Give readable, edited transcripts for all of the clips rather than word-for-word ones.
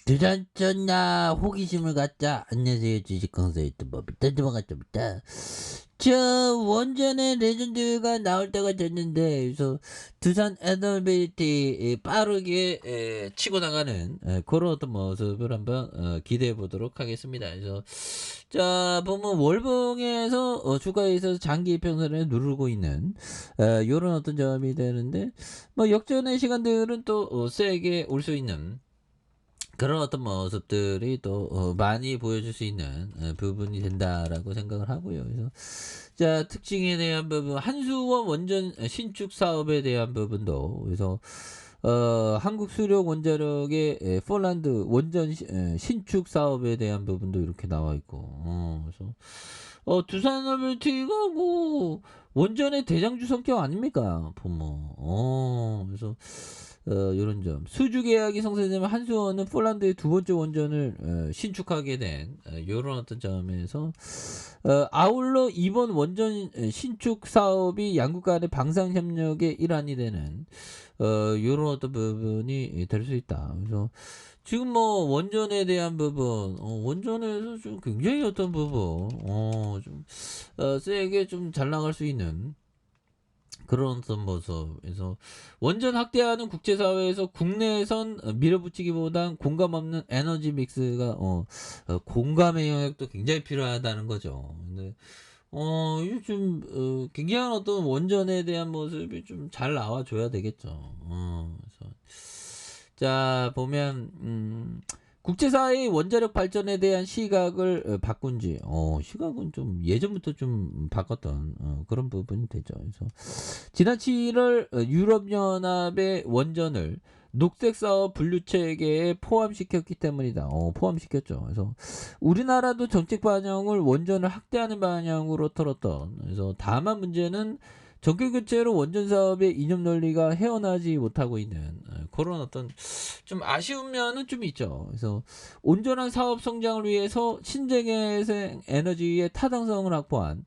두잔전나 호기심을 갖자. 안녕하세요. 주식강사 유튜버 딴지마가입니다. 저 원전의 레전드가 나올 때가 됐는데, 그래서 두산 에너빌리티 빠르게 치고 나가는 그런 어떤 모습을 한번 기대해 보도록 하겠습니다. 그래서 자 보면 월봉에서 주가에서 장기 평선을 누르고 있는 요런 어떤 점이 되는데, 뭐 역전의 시간들은 또 세게 올 수 있는 그런 어떤 모습들이 또 많이 보여줄 수 있는 부분이 된다라고 생각을 하고요. 그래서 자 특징에 대한 부분, 한수원 원전 신축 사업에 대한 부분도, 그래서 한국 수력 원자력의 폴란드 원전 신축 사업에 대한 부분도 이렇게 나와 있고, 그래서 두산업일티가 뭐 원전의 대장주 성격 아닙니까? 보면 그래서 요런 점. 수주 계약이 성사되면 한수원은 폴란드의 두 번째 원전을 신축하게 된 요런 어떤 점에서 아울러 이번 원전 신축 사업이 양국 간의 방산 협력의 일환이 되는 요런 어떤 부분이 될 수 있다. 그래서 지금 뭐 원전에 대한 부분, 원전에서 좀 굉장히 어떤 부분, 좀 세게 좀 잘 나갈 수 있는 그런 어떤 모습. 그래서 원전 확대하는 국제사회에서 국내선 밀어붙이기보단 공감 없는 에너지 믹스가 공감의 영역도 굉장히 필요하다는 거죠. 근데 요즘 굉장한 어떤 원전에 대한 모습이 좀 잘 나와줘야 되겠죠. 그래서 자 보면 국제사회의 원자력 발전에 대한 시각을 바꾼 지, 시각은 좀 예전부터 좀 바꿨던 그런 부분이 되죠. 그래서 지난 7월 유럽연합의 원전을 녹색사업 분류체계에 포함시켰기 때문이다. 포함시켰죠. 그래서 우리나라도 정책 반영을 원전을 확대하는 방향으로 틀었던. 그래서 다만 문제는 정권 교체로 원전 사업의 이념 논리가 헤어나지 못하고 있는 그런 어떤 좀 아쉬운 면은 좀 있죠. 그래서 온전한 사업 성장을 위해서 신재생 에너지의 타당성을 확보한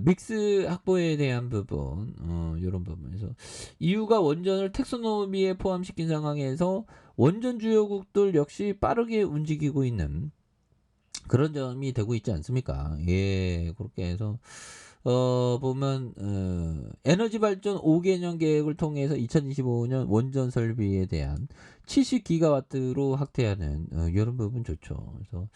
믹스 확보에 대한 부분, 이런 부분에서 EU가 원전을 텍소노미에 포함시킨 상황에서 원전 주요국들 역시 빠르게 움직이고 있는 그런 점이 되고 있지 않습니까? 예, 그렇게 해서 보면 에너지 발전 5개년 계획을 통해서 2025년 원전 설비에 대한 70기가와트로 확대하는 이런 부분 좋죠. 그래서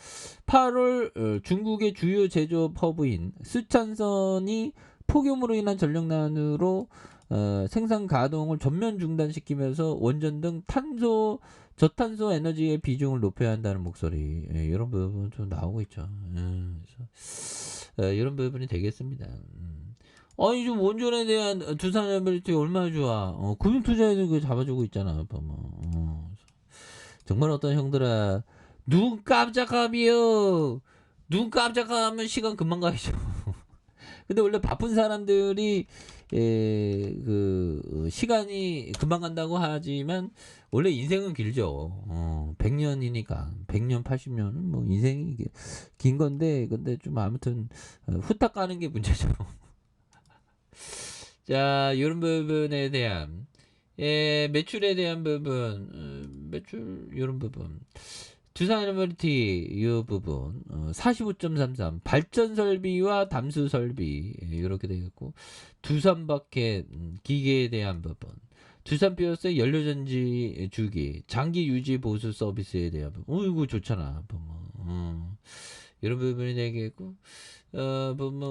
8월 중국의 주요 제조업 허브인 쓰촨선이 폭염으로 인한 전력난으로 생산 가동을 전면 중단시키면서 원전 등 저탄소 에너지의 비중을 높여야 한다는 목소리, 이런 부분 좀 나오고 있죠. 그래서 이런 부분이 되겠습니다. 아니 좀 원전에 대한 두산에너빌리티 얼마나 좋아. 금융투자에도 그 잡아주고 있잖아. 보면. 정말 어떤 형들아, 눈 깜짝하며 눈 깜짝하면 시간 금방 가죠. 근데 원래 바쁜 사람들이 시간이 금방 간다고 하지만 원래 인생은 길죠. 100년이니까 100년 80년은 뭐 인생이 긴 건데, 근데 좀 아무튼 후딱 가는 게 문제죠. 자, 이런 부분에 대한 매출에 대한 부분, 매출 이런 부분, 두산에너빌리티 이 부분 45.33 발전 설비와 담수 설비 이렇게 되겠고, 두산바켓 기계에 대한 부분, 두산 비어스 연료전지 주기 장기 유지 보수 서비스에 대한 부분, 이거 좋잖아 보면. 이런 부분이 되겠고, 보면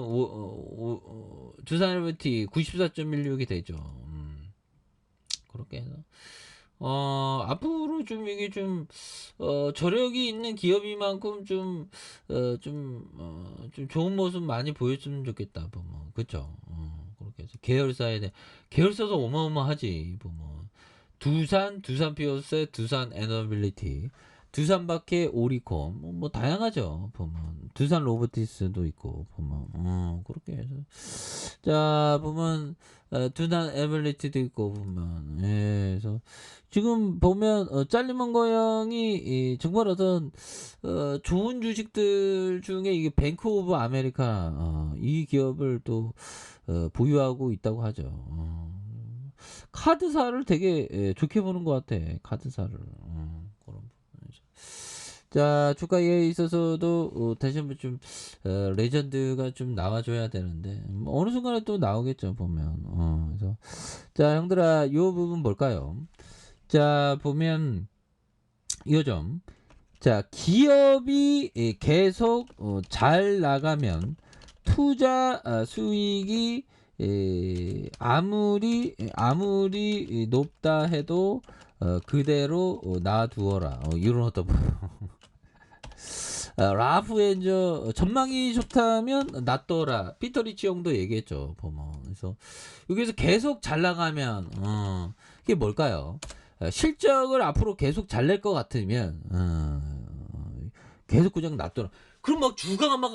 두산에너빌리티 94.16이 되죠. 그렇게 해서 앞으로 좀 이게 좀 저력이 있는 기업이만큼 좀 좋은 모습 많이 보였으면 좋겠다 보면. 그쵸. 그렇게 해서 계열사에 대해, 계열사도 어마어마하지 보면. 두산 피어스, 두산 에너빌리티, 두산바케, 오리콤, 뭐 다양하죠 보면. 두산 로보티스도 있고 보면. 그렇게 해서 자 보면 두산 에너빌리티도 있고 보면. 그래서 지금 보면 짤리먼거 형이 정말 어떤 좋은 주식들 중에 이게 뱅크 오브 아메리카, 이 기업을 또 보유하고 있다고 하죠. 카드사를 되게 좋게 보는 것 같아. 카드사를. 그런 부분에서. 자, 주가에 있어서도 다시 한번 좀 레전드가 좀 나와줘야 되는데 어느 순간에 또 나오겠죠 보면. 그래서 자, 형들아, 요 부분 뭘까요? 자, 보면 요점. 자, 기업이 계속 잘 나가면 투자 수익이 아무리 높다 해도 그대로 놔두어라. 이런 어떤 라프 엔저 전망이 좋다면 놔둬라. 피터 리치 형도 얘기했죠. 보면. 그래서 여기서 계속 잘 나가면 이게 뭘까요? 실적을 앞으로 계속 잘 낼 것 같으면 계속 그냥 놔둬라. 그럼 막 주가가 막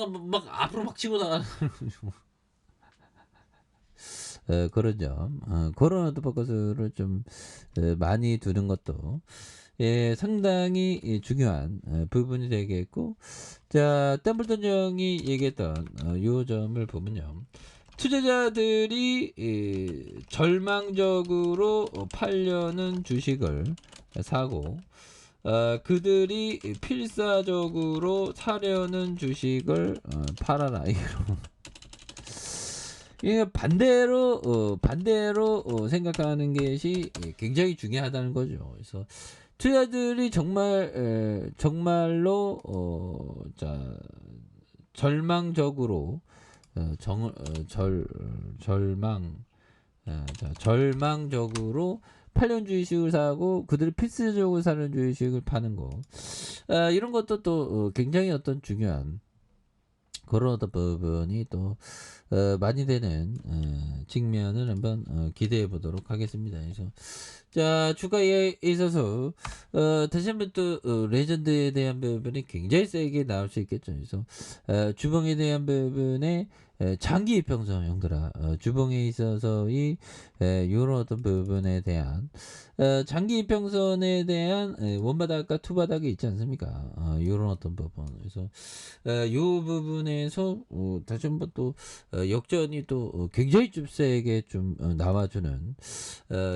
앞으로 막 치고 나가는 그런 점, 그런 어떤 포커스를 좀 많이 두는 것도 상당히 중요한 부분이 되겠고, 자, 템플턴 형이 얘기했던 요 점을 보면요. 투자자들이 절망적으로 팔려는 주식을 사고 그들이 필사적으로 사려는 주식을 팔아라. 이게 반대로 생각하는 것이 굉장히 중요하다는 거죠. 그래서 투자들이 정말로 자, 절망적으로 절망적으로 팔려는 주식을 사고 그들이 필수적으로 사는 주식을 파는 거, 이런 것도 또 굉장히 어떤 중요한 그런 어떤 부분이 또 많이 되는 측면을 한번 기대해 보도록 하겠습니다. 그래서 자, 주가에 있어서 다시 한번 또 레전드에 대한 부분이 굉장히 세게 나올 수 있겠죠. 그래서 주봉에 대한 부분에 장기 이평선 형들아, 주봉에 있어서의 이런 어떤 부분에 대한 장기 이평선에 대한 원바닥과 투바닥이 있지 않습니까? 이런 어떤 부분. 그래서 이 부분에서 다시 한번 또 역전이 또 굉장히 좀 세게 좀 나와주는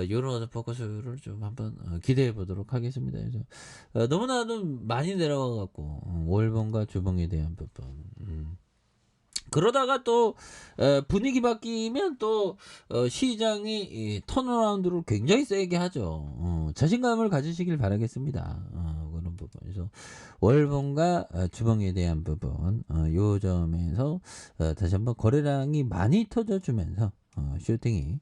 이런 어떤 포커스를 좀 한번 기대해 보도록 하겠습니다. 그래서 너무나도 많이 내려와 갖고 월봉과 주봉에 대한 부분. 그러다가 또 분위기 바뀌면 또 시장이 턴어라운드를 굉장히 세게 하죠. 자신감을 가지시길 바라겠습니다. 그런 부분. 그래서 월봉과 주봉에 대한 부분, 요 점에서 다시 한번 거래량이 많이 터져주면서 슈팅이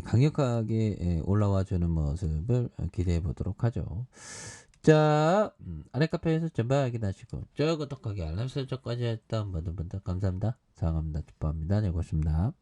강력하게 올라와주는 모습을 기대해 보도록 하죠. 자, 아래 카페에서 전방 확인하시고 구독하기 알람 설정까지 했던 모든 분들 감사합니다. 사랑합니다. 기뻐합니다. 네, 고맙습니다.